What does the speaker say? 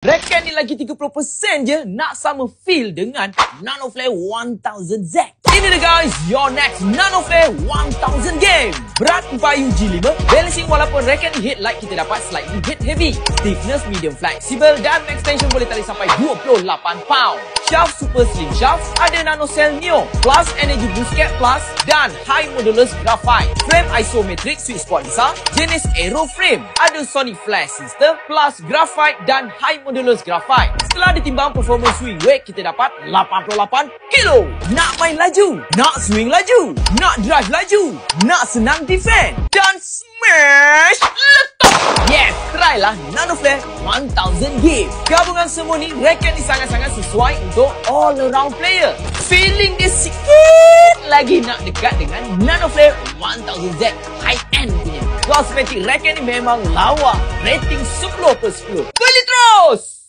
Rekan ni lagi 30% je nak sama feel dengan Nanoflare 1000Z. Ini dia guys, your next Nanoflare 1000 game. Berat 4 UG5, balancing walaupun rekan ni hit light kita dapat slightly hit heavy. Stiffness medium flexible dan max tension boleh tarik sampai 28 pound. Shaft super slim shaft, ada nanocell neo, plus energy boost cap plus dan high modulus graphite. Frame isometric sweet spot besar, jenis aero frame, ada sonic flash system plus graphite dan high modulus graphite. Setelah ditimbang performance swing weight, kita dapat 88 kilo. Nak main laju, nak swing laju, nak drive laju, nak senang defend dan smash letak. Yes, try lah Nanoflare 1000 game. Gabungan semua ni, rekan ni sangat-sangat sesuai untuk all around player. Feeling dia sikit lagi nak dekat dengan Nanoflare 1000Z high end punya. Cosmetic rekan ni memang lawa. Rating 10/10. Beli terus!